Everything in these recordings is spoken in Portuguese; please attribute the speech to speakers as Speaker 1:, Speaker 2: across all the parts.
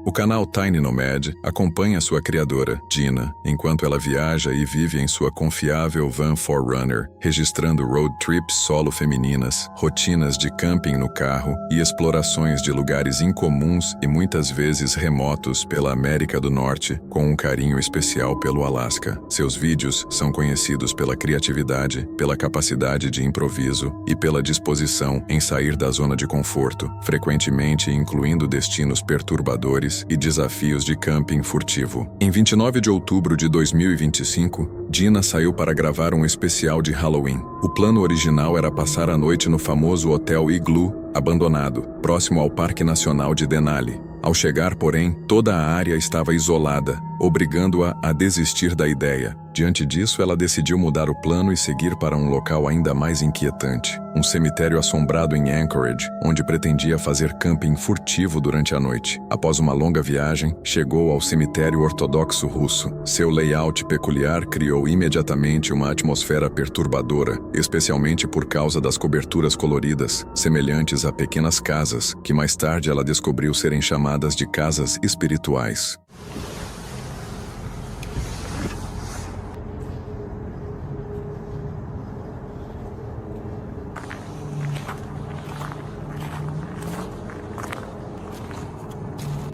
Speaker 1: O canal Tiny Nomad acompanha sua criadora, Gina, enquanto ela viaja e vive em sua confiável van 4Runner, registrando road trips solo femininas, rotinas de camping no carro e explorações de lugares incomuns e muitas vezes remotos pela América do Norte, com um carinho especial pelo Alasca. Seus vídeos são conhecidos pela criatividade, pela capacidade de improviso e pela disposição em sair da zona de conforto, frequentemente incluindo destinos perturbadores e desafios de camping furtivo. Em 29 de outubro de 2025, Gina saiu para gravar um especial de Halloween. O plano original era passar a noite no famoso Hotel Igloo, abandonado, próximo ao Parque Nacional de Denali. Ao chegar, porém, toda a área estava isolada, obrigando-a a desistir da ideia. Diante disso, ela decidiu mudar o plano e seguir para um local ainda mais inquietante, um cemitério assombrado em Anchorage, onde pretendia fazer camping furtivo durante a noite. Após uma longa viagem, chegou ao cemitério ortodoxo russo. Seu layout peculiar criou imediatamente uma atmosfera perturbadora, especialmente por causa das coberturas coloridas, semelhantes a pequenas casas, que mais tarde ela descobriu serem chamadas de casas espirituais.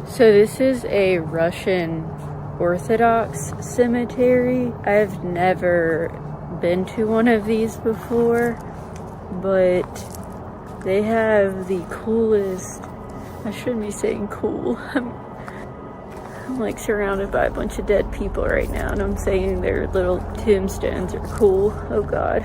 Speaker 2: So this is a Russian Orthodox cemetery. I've never been to one of these before, but they have the coolest, I shouldn't be saying cool, I'm like surrounded by a bunch of dead people right now, and I'm saying their little tombstones are cool. Oh God.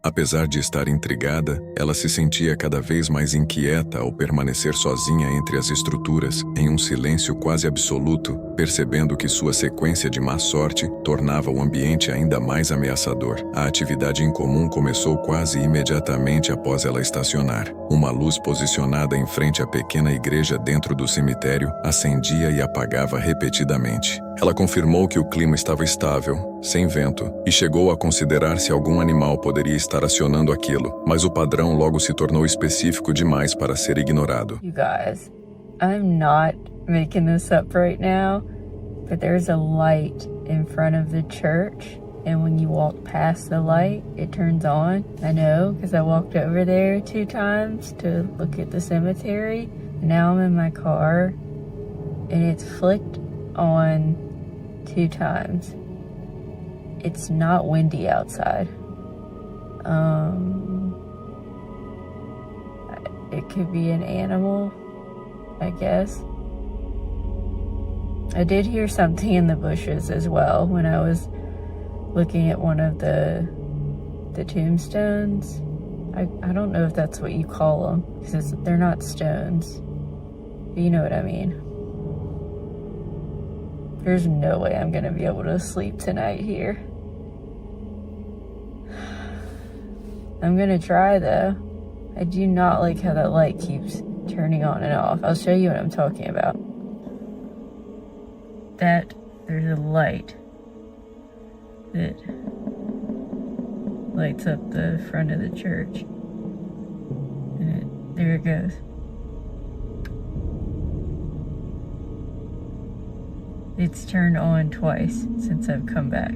Speaker 1: Apesar de estar intrigada, ela se sentia cada vez mais inquieta ao permanecer sozinha entre as estruturas, em um silêncio quase absoluto, percebendo que sua sequência de má sorte tornava o ambiente ainda mais ameaçador. A atividade incomum começou quase imediatamente após ela estacionar. Uma luz posicionada em frente à pequena igreja dentro do cemitério acendia e apagava repetidamente. Ela confirmou que o clima estava estável, sem vento, e chegou a considerar se algum animal poderia estar acionando aquilo, mas o padrão logo se tornou específico demais para ser ignorado.
Speaker 2: You guys, I'm not making this up right now, but there's a light in front of the church, and when you walk past the light, it turns on. I know, because I walked over there 2 times to look at the cemetery, and now I'm in my car, and it's flicked on 2 times. It's not windy outside. It could be an animal, I guess. I did hear something in the bushes as well when I was looking at one of the tombstones. I don't know if that's what you call them, because they're not stones. But you know what I mean. There's no way I'm gonna be able to sleep tonight here. I'm gonna try though. I do not like how that light keeps turning on and off. I'll show you what I'm talking about. There's a light that lights up the front of the church. And there it goes. It's turned on twice since I've come back.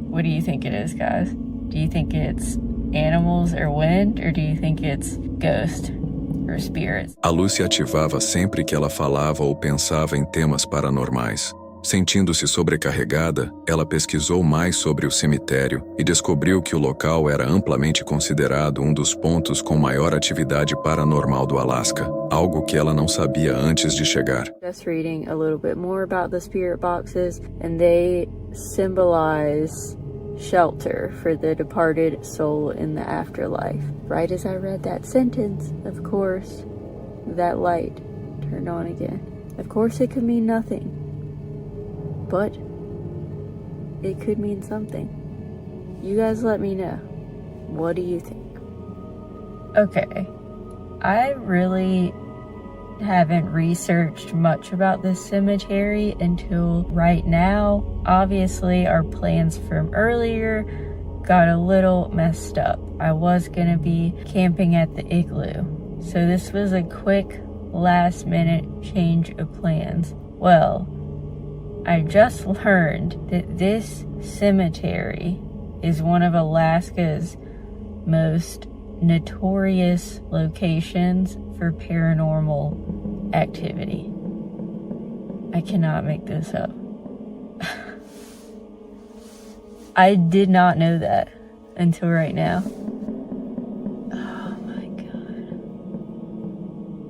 Speaker 2: What do you think it is, guys? Do you think it's animals or wind, or do you think it's ghosts or spirits?
Speaker 1: A luz se ativava sempre que ela falava ou pensava em temas paranormais. Sentindo-se sobrecarregada, ela pesquisou mais sobre o cemitério e descobriu que o local era amplamente considerado um dos pontos com maior atividade paranormal do Alasca, algo que ela não sabia antes de chegar.
Speaker 2: Just reading a little bit more about the spirit boxes, and they symbolize shelter for the departed soul in the afterlife. Right as I read that sentence, of course, that light turned on again. Of course, it could mean nothing. But it could mean something. You guys let me know. What do you think? Okay. I really haven't researched much about this cemetery until right now. Obviously, our plans from earlier got a little messed up. I was gonna be camping at the igloo, so this was a quick last minute change of plans. Well, I just learned that this cemetery is one of Alaska's most notorious locations for paranormal activity. I cannot make this up. I did not know that until right now. Oh my God.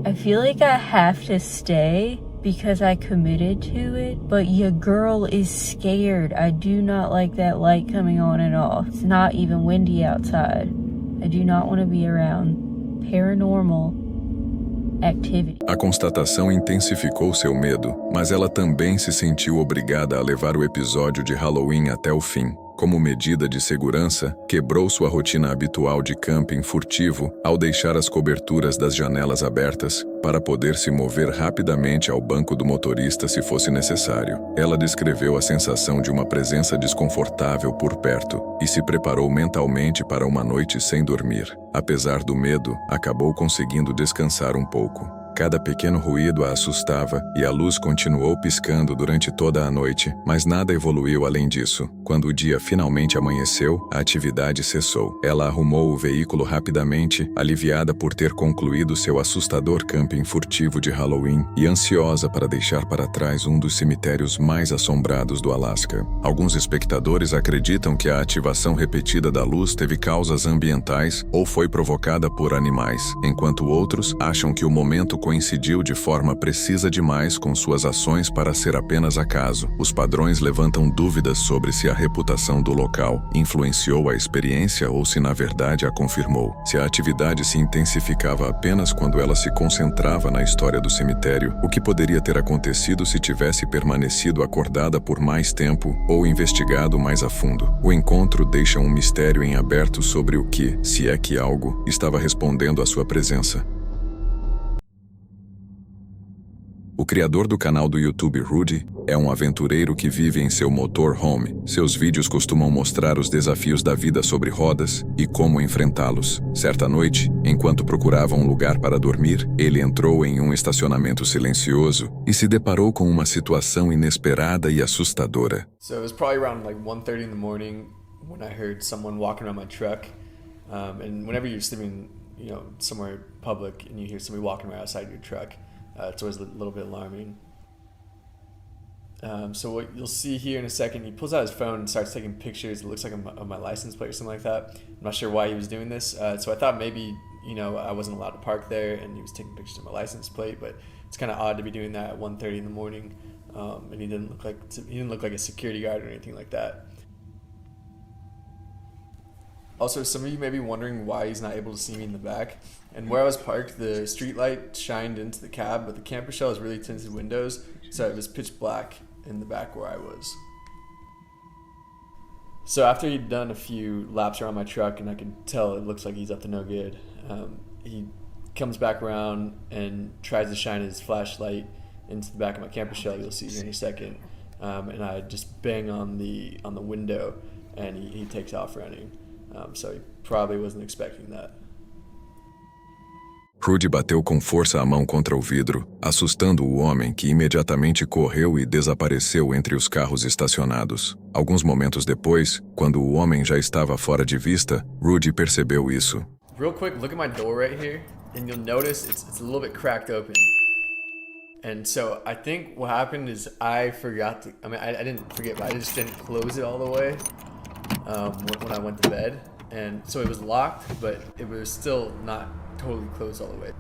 Speaker 2: I feel like I have to stay because I committed to it, but your girl is scared. I do not like that light coming on and off. It's not even windy outside. I do not want to be around paranormal activity.
Speaker 1: A constatação intensificou seu medo, mas ela também se sentiu obrigada a levar o episódio de Halloween até o fim. Como medida de segurança, quebrou sua rotina habitual de camping furtivo ao deixar as coberturas das janelas abertas para poder se mover rapidamente ao banco do motorista se fosse necessário. Ela descreveu a sensação de uma presença desconfortável por perto e se preparou mentalmente para uma noite sem dormir. Apesar do medo, acabou conseguindo descansar um pouco. Cada pequeno ruído a assustava e a luz continuou piscando durante toda a noite, mas nada evoluiu além disso. Quando o dia finalmente amanheceu, a atividade cessou. Ela arrumou o veículo rapidamente, aliviada por ter concluído seu assustador camping furtivo de Halloween e ansiosa para deixar para trás um dos cemitérios mais assombrados do Alasca. Alguns espectadores acreditam que a ativação repetida da luz teve causas ambientais ou foi provocada por animais, enquanto outros acham que o momento coincidiu de forma precisa demais com suas ações para ser apenas acaso. Os padrões levantam dúvidas sobre se a reputação do local influenciou a experiência ou se na verdade a confirmou. Se a atividade se intensificava apenas quando ela se concentrava na história do cemitério, o que poderia ter acontecido se tivesse permanecido acordada por mais tempo ou investigado mais a fundo. O encontro deixa um mistério em aberto sobre o que, se é que algo, estava respondendo à sua presença. O criador do canal do YouTube Rudy é um aventureiro que vive em seu motorhome. Seus vídeos costumam mostrar os desafios da vida sobre rodas e como enfrentá-los. Certa noite, enquanto procurava um lugar para dormir, ele entrou em um estacionamento silencioso e se deparou com uma situação inesperada e assustadora.
Speaker 3: So it was probably around like 1:30 in the morning when I heard someone walking around my truck. And whenever you're sleeping, somewhere public and you hear somebody walking right outside your truck, it's always a little bit alarming. So what you'll see here in a second, he pulls out his phone and starts taking pictures. It looks like of my license plate or something like that. I'm not sure why he was doing this. So I thought maybe, I wasn't allowed to park there and he was taking pictures of my license plate, but it's kind of odd to be doing that at 1:30 in the morning. And he didn't look like a security guard or anything like that. Also, some of you may be wondering why he's not able to see me in the back. And where I was parked, the street light shined into the cab, but the camper shell has really tinted windows, so it was pitch black in the back where I was. So after he'd done a few laps around my truck, and I could tell it looks like he's up to no good, he comes back around and tries to shine his flashlight into the back of my camper shell. You'll see here in a second. And I just bang on the window, and he takes off running. So he probably wasn't expecting that.
Speaker 1: Rudy bateu com força a mão contra o vidro, assustando o homem que imediatamente correu e desapareceu entre os carros estacionados. Alguns momentos depois, quando o homem já estava fora de vista, Rudy percebeu isso.
Speaker 3: Real quick, look at my door right here, and you'll notice it's a little bit cracked open. And so I think what happened is I didn't forget, but I just didn't close it all the way when I went to bed. And so it was locked, but it was still not totally closed all the way.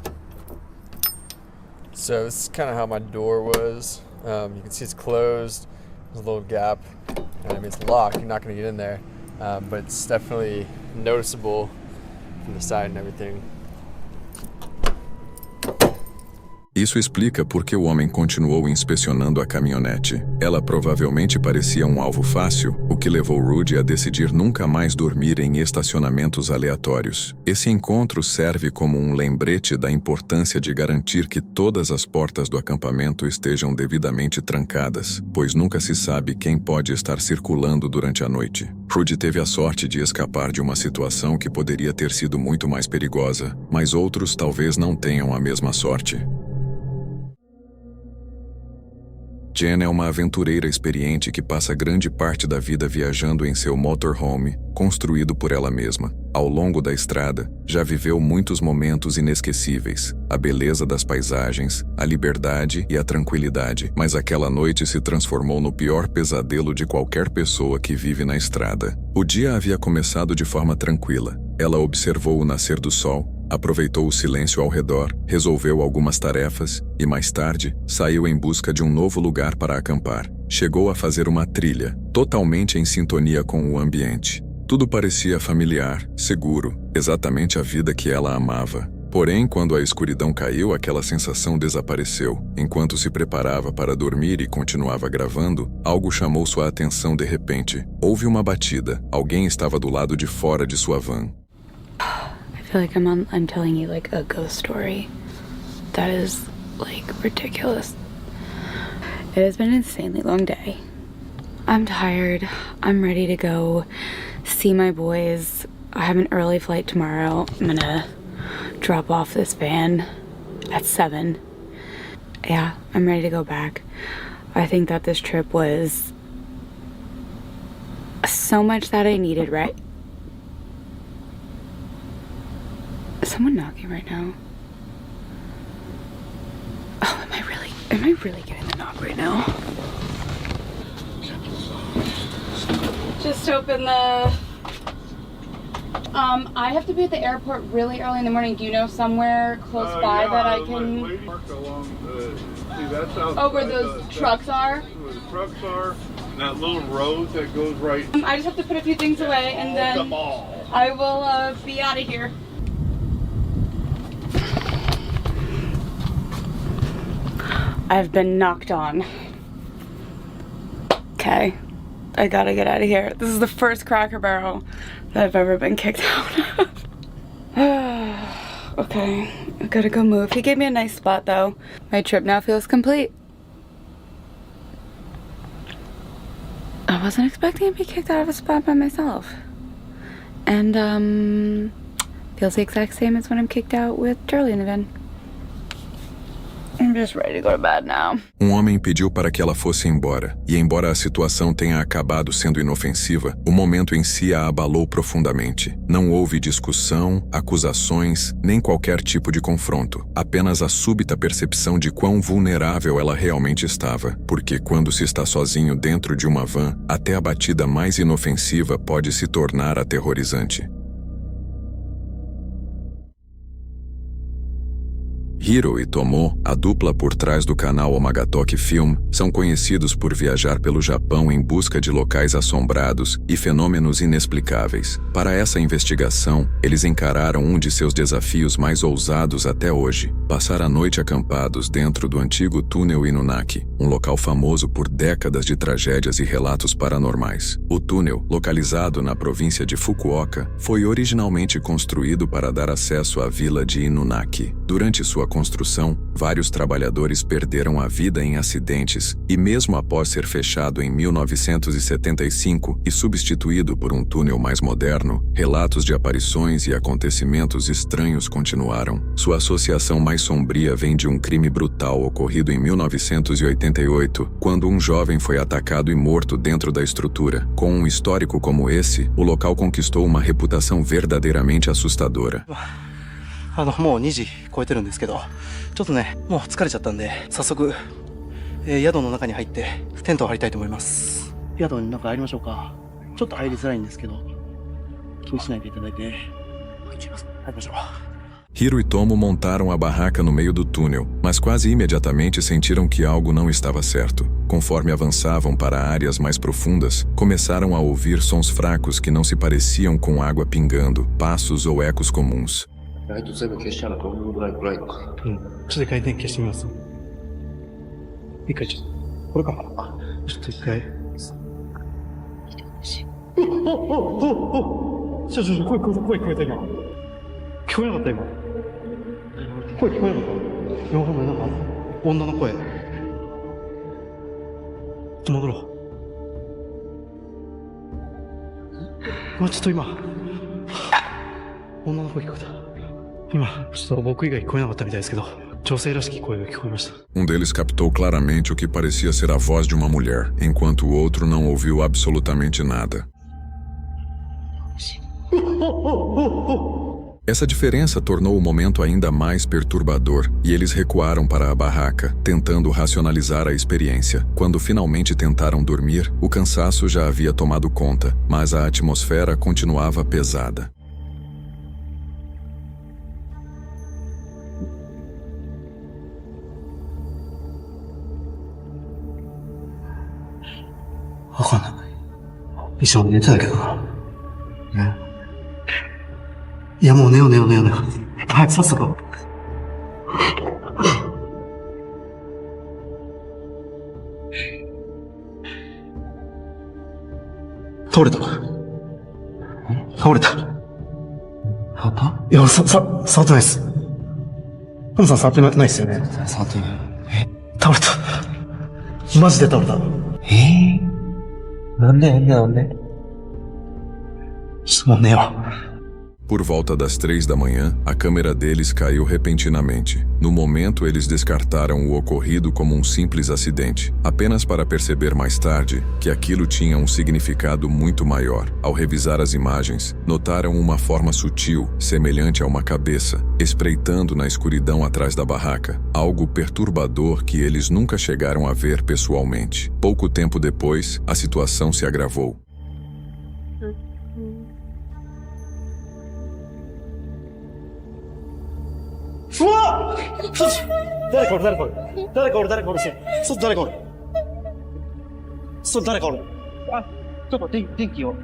Speaker 3: So this is kind of how my door was. You can see it's closed. There's a little gap. And it's locked. You're not going to get in there. But it's definitely noticeable from the side and everything.
Speaker 1: Isso explica por que o homem continuou inspecionando a caminhonete. Ela provavelmente parecia um alvo fácil, o que levou Rudy a decidir nunca mais dormir em estacionamentos aleatórios. Esse encontro serve como um lembrete da importância de garantir que todas as portas do acampamento estejam devidamente trancadas, pois nunca se sabe quem pode estar circulando durante a noite. Rudy teve a sorte de escapar de uma situação que poderia ter sido muito mais perigosa, mas outros talvez não tenham a mesma sorte. Jen é uma aventureira experiente que passa grande parte da vida viajando em seu motorhome, construído por ela mesma. Ao longo da estrada, já viveu muitos momentos inesquecíveis, a beleza das paisagens, a liberdade e a tranquilidade, mas aquela noite se transformou no pior pesadelo de qualquer pessoa que vive na estrada. O dia havia começado de forma tranquila. Ela observou o nascer do sol, aproveitou o silêncio ao redor, resolveu algumas tarefas e, mais tarde, saiu em busca de um novo lugar para acampar. Chegou a fazer uma trilha, totalmente em sintonia com o ambiente. Tudo parecia familiar, seguro, exatamente a vida que ela amava. Porém, quando a escuridão caiu, aquela sensação desapareceu. Enquanto se preparava para dormir e continuava gravando, algo chamou sua atenção de repente. Houve uma batida. Alguém estava do lado de fora de sua van.
Speaker 4: I feel like I'm telling you like a ghost story. That is like ridiculous. It has been an insanely long day. I'm tired. I'm ready to go see my boys. I have an early flight tomorrow. I'm gonna drop off this van at 7. Yeah, I'm ready to go back. I think that this trip was so much that I needed, right? Is someone knocking right now? Oh, am I really getting the knock right now? Just open the... I have to be at the airport really early in the morning. Do you know somewhere close by that I can... where those trucks are?
Speaker 5: Where the trucks are, and that little road that goes right...
Speaker 4: I just have to put a few things away and then I will be out of here. I've been knocked on. Okay, I gotta get out of here. This is the first Cracker Barrel that I've ever been kicked out of. Okay, I gotta go move. He gave me a nice spot though. My trip now feels complete. I wasn't expecting to be kicked out of a spot by myself. And feels the exact same as when I'm kicked out with Charlie in the van. I'm just ready to go to bed now.
Speaker 1: Um homem pediu para que ela fosse embora, e embora a situação tenha acabado sendo inofensiva, o momento em si a abalou profundamente. Não houve discussão, acusações, nem qualquer tipo de confronto. Apenas a súbita percepção de quão vulnerável ela realmente estava, porque quando se está sozinho dentro de uma van, até a batida mais inofensiva pode se tornar aterrorizante. Hiro e Tomo, a dupla por trás do canal Omagatoki Film, são conhecidos por viajar pelo Japão em busca de locais assombrados e fenômenos inexplicáveis. Para essa investigação, eles encararam um de seus desafios mais ousados até hoje: passar a noite acampados dentro do antigo túnel Inunaki, um local famoso por décadas de tragédias e relatos paranormais. O túnel, localizado na província de Fukuoka, foi originalmente construído para dar acesso à vila de Inunaki. Durante sua construção, vários trabalhadores perderam a vida em acidentes e, mesmo após ser fechado em 1975 e substituído por um túnel mais moderno, relatos de aparições e acontecimentos estranhos continuaram. Sua associação mais sombria vem de um crime brutal ocorrido em 1988, quando um jovem foi atacado e morto dentro da estrutura. Com um histórico como esse, o local conquistou uma reputação verdadeiramente assustadora.
Speaker 6: もう2時超えてるんですけど、ちょっとね、もう疲れちゃったんで、早速、宿の中に入ってテントを張りたいと思います。宿の中入りましょうか。ちょっと入りづらいんですけど、気にしないでいただいて、入りましょう。
Speaker 1: Hiro e Tomo montaram a barraca no meio do túnel, mas quase imediatamente sentiram que algo não estava certo. Conforme avançavam para áreas mais profundas, começaram a ouvir sons fracos que não se pareciam com água pingando, passos ou ecos comuns.
Speaker 7: ライト全部消したらどのぐらい暗いのか。
Speaker 6: うん。ちょっと一回電気消してみます。一回ちょっと。これか。ちょっと一回。声聞こえた今。聞こえなかった今。声聞こえなかった。いや、わかんない。なんか、女の声。戻ろう。ちょっと今、女の声聞こえた。今、ちょっと僕以外聞こえなかったみたいですけど、女性らしき声が聞こえました。
Speaker 1: Deles captou claramente o que parecia ser a voz de uma mulher, enquanto o outro não ouviu absolutamente nada. Essa diferença tornou o momento ainda mais perturbador e eles recuaram para a barraca, tentando racionalizar a experiência. Quando finalmente tentaram dormir, o cansaço já havia tomado conta, mas a atmosfera continuava pesada.
Speaker 6: Não sei. 寝てたけどな。ね。いや、もう寝よう。はい、さっさと。倒れた。倒れた。いや、触ってないっす。トムさん触ってないっすよね。触ってない。倒れた。マジで倒れた。なんでちょっともう寝よう。
Speaker 1: Por volta das 3 da manhã, a câmera deles caiu repentinamente. No momento, eles descartaram o ocorrido como um simples acidente, apenas para perceber mais tarde que aquilo tinha um significado muito maior. Ao revisar as imagens, notaram uma forma sutil, semelhante a uma cabeça, espreitando na escuridão atrás da barraca, algo perturbador que eles nunca chegaram a ver pessoalmente. Pouco tempo depois, a situação se agravou.
Speaker 6: 誰かおるあ、ちょっと電気を。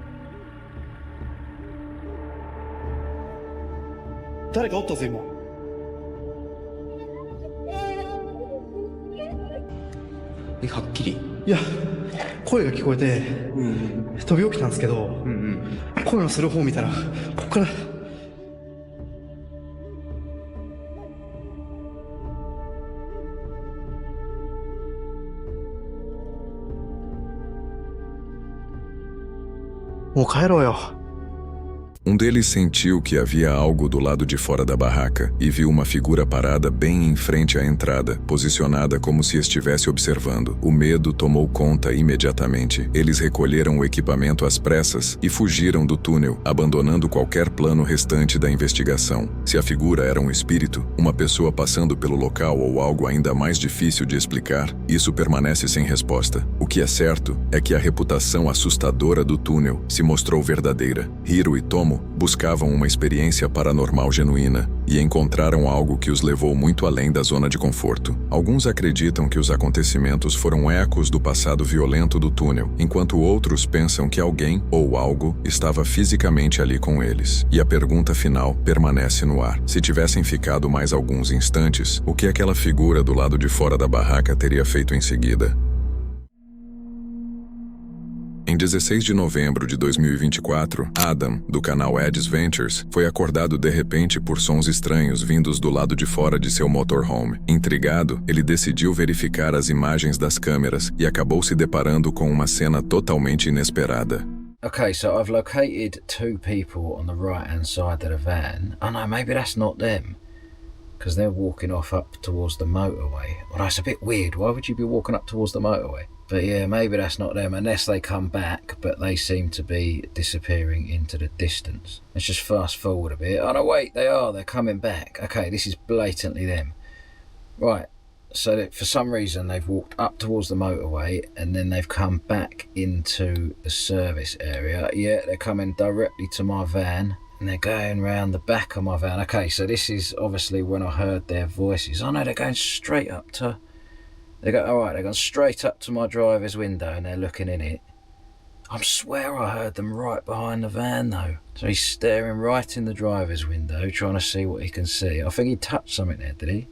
Speaker 6: 誰かおったぞ今。
Speaker 7: はっきり。
Speaker 6: いや、声が聞こえて、飛び起きたんですけど、声のする方を見たら、こっからもう帰ろうよ。
Speaker 1: Deles sentiu que havia algo do lado de fora da barraca e viu uma figura parada bem em frente à entrada, posicionada como se estivesse observando. O medo tomou conta imediatamente. Eles recolheram o equipamento às pressas e fugiram do túnel, abandonando qualquer plano restante da investigação. Se a figura era um espírito, uma pessoa passando pelo local ou algo ainda mais difícil de explicar, isso permanece sem resposta. O que é certo é que a reputação assustadora do túnel se mostrou verdadeira. Hiro e Tomo buscavam uma experiência paranormal genuína e encontraram algo que os levou muito além da zona de conforto. Alguns acreditam que os acontecimentos foram ecos do passado violento do túnel, enquanto outros pensam que alguém ou algo estava fisicamente ali com eles. E a pergunta final permanece no ar. Se tivessem ficado mais alguns instantes, o que aquela figura do lado de fora da barraca teria feito em seguida? Em 16 de novembro de 2024, Adam, do canal Ed's Ventures, foi acordado de repente por sons estranhos vindos do lado de fora de seu motorhome. Intrigado, ele decidiu verificar as imagens das câmeras e acabou se deparando com uma cena totalmente inesperada.
Speaker 8: Okay, so I've located two people on the right-hand side of the van. Oh no, maybe that's not them. Because they're walking off up towards the motorway. Well, that's a bit weird. Why would you be walking up towards the motorway? But yeah, maybe that's not them, unless they come back, but they seem to be disappearing into the distance. Let's just fast forward a bit. Oh no, wait, they're coming back. Okay, this is blatantly them. Right, so that for some reason they've walked up towards the motorway and then they've come back into the service area. Yeah, they're coming directly to my van and they're going round the back of my van. Okay, so this is obviously when I heard their voices. Oh no, they're going straight up to... They're going straight up to my driver's window and they're looking in it. I swear I heard them right behind the van though. So he's staring right in the driver's window, trying to see what he can see. I think he touched something there, did he?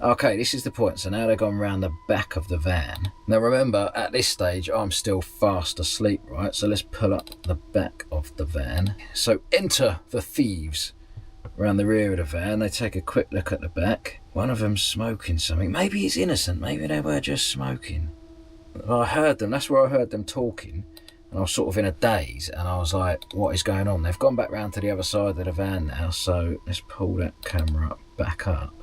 Speaker 8: Okay, this is the point. So now they've gone round the back of the van. Now remember, at this stage, I'm still fast asleep, right? So let's pull up the back of the van. So enter the thieves. Around the rear of the van, they take a quick look at the back. One of them's smoking something. Maybe he's innocent. Maybe they were just smoking. I heard them. That's where I heard them talking. And I was sort of in a daze. And I was like, what is going on? They've gone back round to the other side of the van now. So let's pull that camera back up.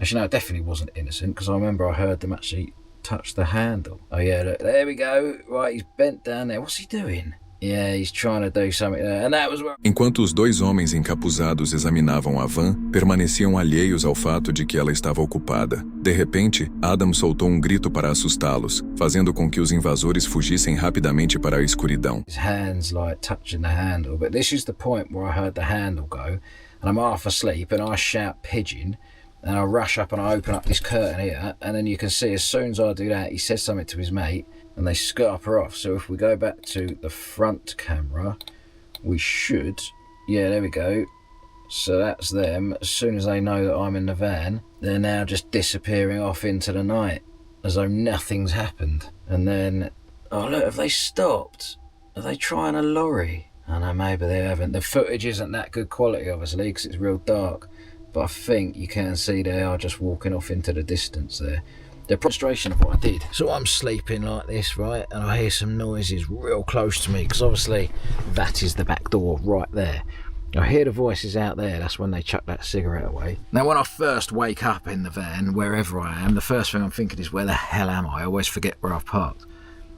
Speaker 8: Actually, no, it definitely wasn't innocent, because I remember I heard them actually touch the handle. Oh yeah, look, there we go. Right, he's bent down there. What's he doing? Yeah, he's trying to do something there. And that was where...
Speaker 1: Enquanto os dois homens encapuzados examinavam a van, permaneciam alheios ao fato de que ela estava ocupada. De repente, Adam soltou um grito para assustá-los, fazendo com que os invasores fugissem rapidamente para a escuridão.
Speaker 8: His hands like touching the handle, but this is the point where I heard the handle go, and I'm half asleep, and I shout pigeon, and I rush up and I open up this curtain here, and then you can see as soon as I do that, he says something to his mate, and they scarper off. So if we go back to the front camera, we should... Yeah, there we go. So that's them. As soon as they know that I'm in the van, they're now just disappearing off into the night, as though nothing's happened. And then... Oh, look, have they stopped? Are they trying a lorry? I know, maybe they haven't. The footage isn't that good quality, obviously, because it's real dark. But I think you can see they are just walking off into the distance there. The frustration of what I did. So I'm sleeping like this, right? And I hear some noises real close to me, because obviously that is the back door right there. I hear the voices out there. That's when they chuck that cigarette away. Now, when I first wake up in the van, wherever I am, the first thing I'm thinking is, where the hell am I? I always forget where I've parked.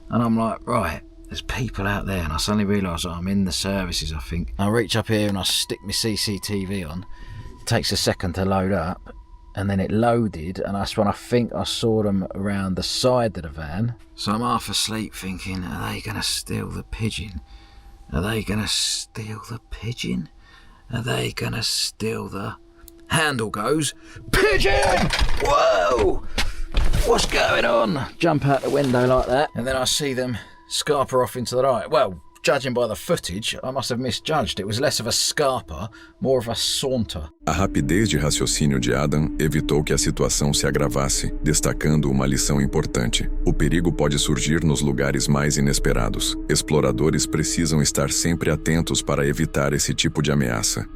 Speaker 8: And I'm like, right, there's people out there. And I suddenly realise that I'm in the services, I think. I reach up here and I stick my CCTV on. Takes a second to load up, and then it loaded, and that's when I think I saw them around the side of the van. So I'm half asleep thinking, are they going to steal the pigeon? Are they going to steal the pigeon? Are they going to steal the... Handle goes, pigeon! Whoa! What's going on? Jump out the window like that, and then I see them scarper off into the right. Well, judging by the footage, I must have misjudged. It was less of a scarper, more of a saunter.
Speaker 1: A rapidez de raciocínio de Adam evitou que a situação se agravasse, destacando uma lição importante. O perigo pode surgir nos lugares mais inesperados. Exploradores precisam estar sempre atentos para evitar esse tipo de ameaça.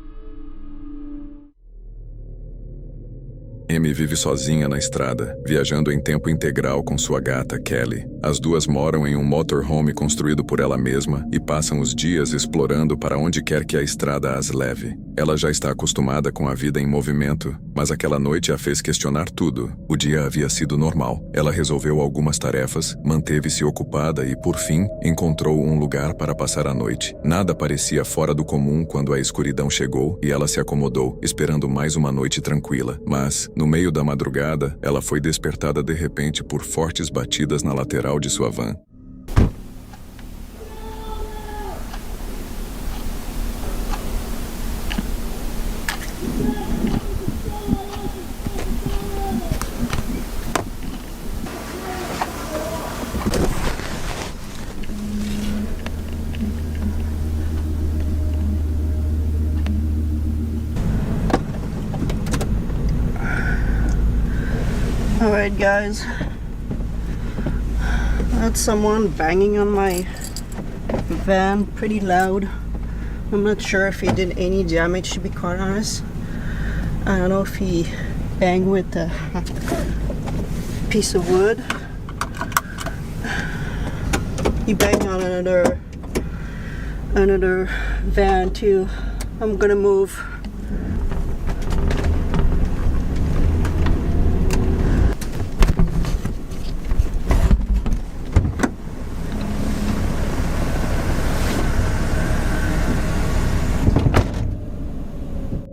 Speaker 1: Amy vive sozinha na estrada, viajando em tempo integral com sua gata, Kelly. As duas moram em um motorhome construído por ela mesma e passam os dias explorando para onde quer que a estrada as leve. Ela já está acostumada com a vida em movimento, mas aquela noite a fez questionar tudo. O dia havia sido normal. Ela resolveu algumas tarefas, manteve-se ocupada e, por fim, encontrou um lugar para passar a noite. Nada parecia fora do comum quando a escuridão chegou e ela se acomodou, esperando mais uma noite tranquila. Mas, no meio da madrugada, ela foi despertada de repente por fortes batidas na lateral de sua van.
Speaker 9: Alright guys, that's someone banging on my van pretty loud. I'm not sure if he did any damage, to be quite honest. I don't know if he banged with a piece of wood. He banged on another van too. I'm gonna move.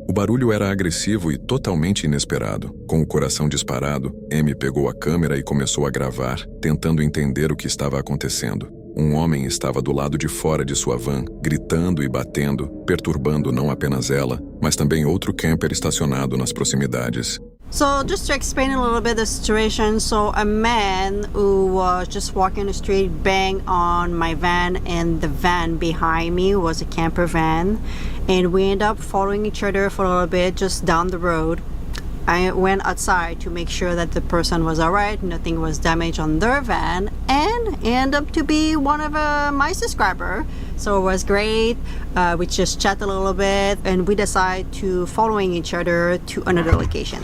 Speaker 1: O barulho era agressivo e totalmente inesperado. Com o coração disparado, Amy pegou a câmera e começou a gravar, tentando entender o que estava acontecendo. Um homem estava do lado de fora de sua van, gritando e batendo, perturbando não apenas ela, mas também outro camper estacionado nas proximidades.
Speaker 9: So just to explain a little bit the situation, so a man who was just walking the street banged on my van, and the van behind me was a camper van, and we ended up following each other for a little bit just down the road. I went outside to make sure that the person was alright, nothing was damaged on their van, and it ended up to be one of my subscribers. So it was great. We just chat a little bit, and we decided to following each other to another location.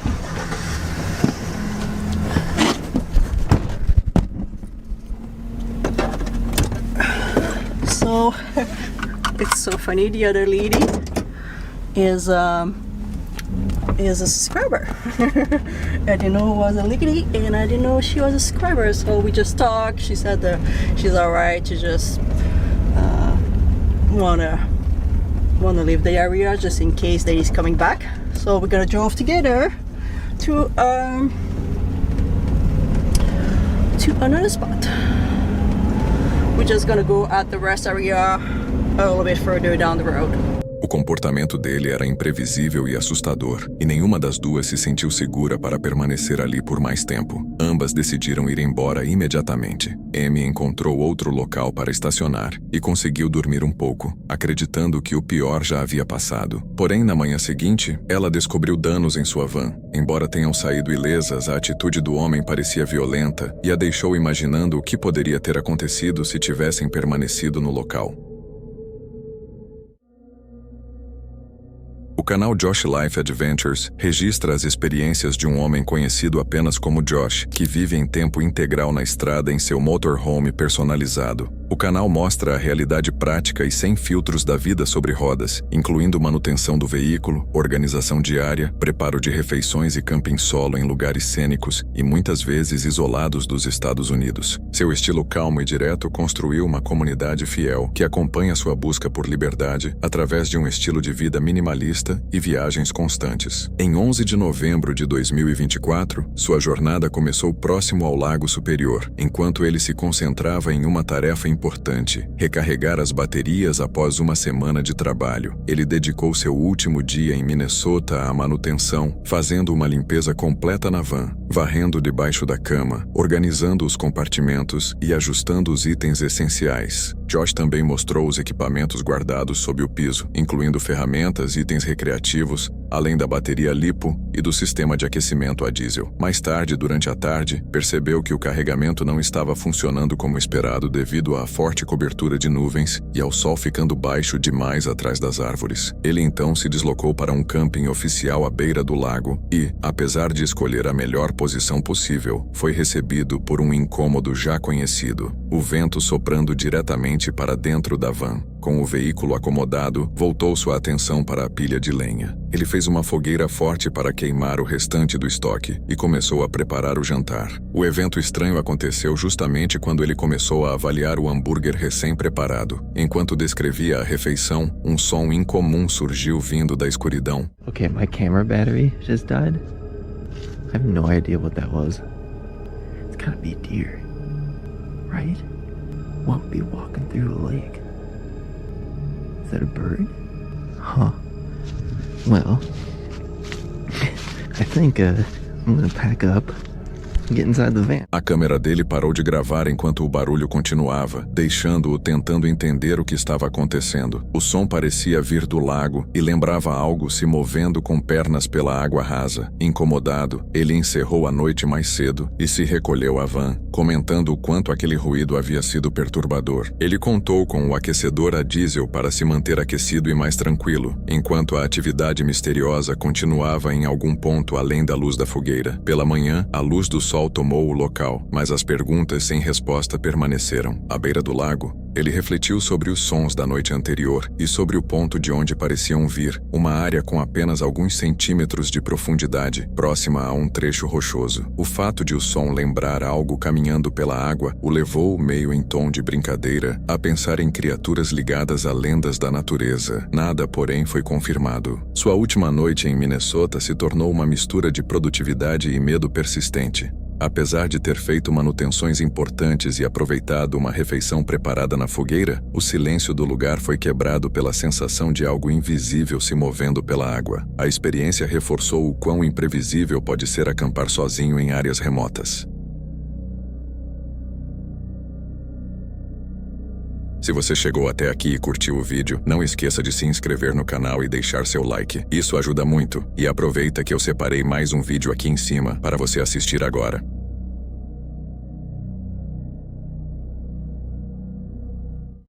Speaker 9: So it's so funny. The other lady is a subscriber. I didn't know it was a lady, and I didn't know she was a subscriber. So we just talked. She said that she's alright. She just wanna leave the area just in case that he's coming back. So we're gonna drive together to another spot. We're just gonna go at the rest area a little bit further down the road.
Speaker 1: O comportamento dele era imprevisível e assustador, e nenhuma das duas se sentiu segura para permanecer ali por mais tempo. Ambas decidiram ir embora imediatamente. Amy encontrou outro local para estacionar e conseguiu dormir um pouco, acreditando que o pior já havia passado. Porém, na manhã seguinte, ela descobriu danos em sua van. Embora tenham saído ilesas, a atitude do homem parecia violenta e a deixou imaginando o que poderia ter acontecido se tivessem permanecido no local. O canal Josh Life Adventures registra as experiências de um homem conhecido apenas como Josh, que vive em tempo integral na estrada em seu motorhome personalizado. O canal mostra a realidade prática e sem filtros da vida sobre rodas, incluindo manutenção do veículo, organização diária, preparo de refeições e camping solo em lugares cênicos e muitas vezes isolados dos Estados Unidos. Seu estilo calmo e direto construiu uma comunidade fiel que acompanha sua busca por liberdade através de um estilo de vida minimalista e viagens constantes. Em 11 de novembro de 2024, sua jornada começou próximo ao Lago Superior, enquanto ele se concentrava em uma tarefa importante: recarregar as baterias após uma semana de trabalho. Ele dedicou seu último dia em Minnesota à manutenção, fazendo uma limpeza completa na van, varrendo debaixo da cama, organizando os compartimentos e ajustando os itens essenciais. Josh também mostrou os equipamentos guardados sob o piso, incluindo ferramentas, itens recreativos, além da bateria LiPo e do sistema de aquecimento a diesel. Mais tarde, durante a tarde, percebeu que o carregamento não estava funcionando como esperado devido à forte cobertura de nuvens e ao sol ficando baixo demais atrás das árvores. Ele então se deslocou para um camping oficial à beira do lago e, apesar de escolher a melhor posição possível, foi recebido por um incômodo já conhecido: o vento soprando diretamente para dentro da van. Com o veículo acomodado, voltou sua atenção para a pilha de lenha. Ele fez uma fogueira forte para queimar o restante do estoque e começou a preparar o jantar. O evento estranho aconteceu justamente quando ele começou a avaliar o hambúrguer recém-preparado. Enquanto descrevia a refeição, um som incomum surgiu vindo da escuridão.
Speaker 10: Okay, my camera battery just died. I have no idea what that was. It's gotta be a deer, right? Won't be walking through a lake. Is that a bird? Huh. Well, I think I'm gonna pack up and get inside the van.
Speaker 1: A câmera dele parou de gravar enquanto o barulho continuava, deixando-o tentando entender o que estava acontecendo. O som parecia vir do lago e lembrava algo se movendo com pernas pela água rasa. Incomodado, ele encerrou a noite mais cedo e se recolheu à van, comentando o quanto aquele ruído havia sido perturbador. Ele contou com o aquecedor a diesel para se manter aquecido e mais tranquilo, enquanto a atividade misteriosa continuava em algum ponto além da luz da fogueira. Pela manhã, a luz do sol tomou o local, mas as perguntas sem resposta permaneceram. À beira do lago, ele refletiu sobre os sons da noite anterior e sobre o ponto de onde pareciam vir, uma área com apenas alguns centímetros de profundidade, próxima a um trecho rochoso. O fato de o som lembrar algo caminhando pela água o levou, meio em tom de brincadeira, a pensar em criaturas ligadas a lendas da natureza. Nada, porém, foi confirmado. Sua última noite em Minnesota se tornou uma mistura de produtividade e medo persistente. Apesar de ter feito manutenções importantes e aproveitado uma refeição preparada na fogueira, o silêncio do lugar foi quebrado pela sensação de algo invisível se movendo pela água. A experiência reforçou o quão imprevisível pode ser acampar sozinho em áreas remotas. Se você chegou até aqui e curtiu o vídeo, não esqueça de se inscrever no canal e deixar seu like. Isso ajuda muito. E aproveita que eu separei mais um vídeo aqui em cima para você assistir agora.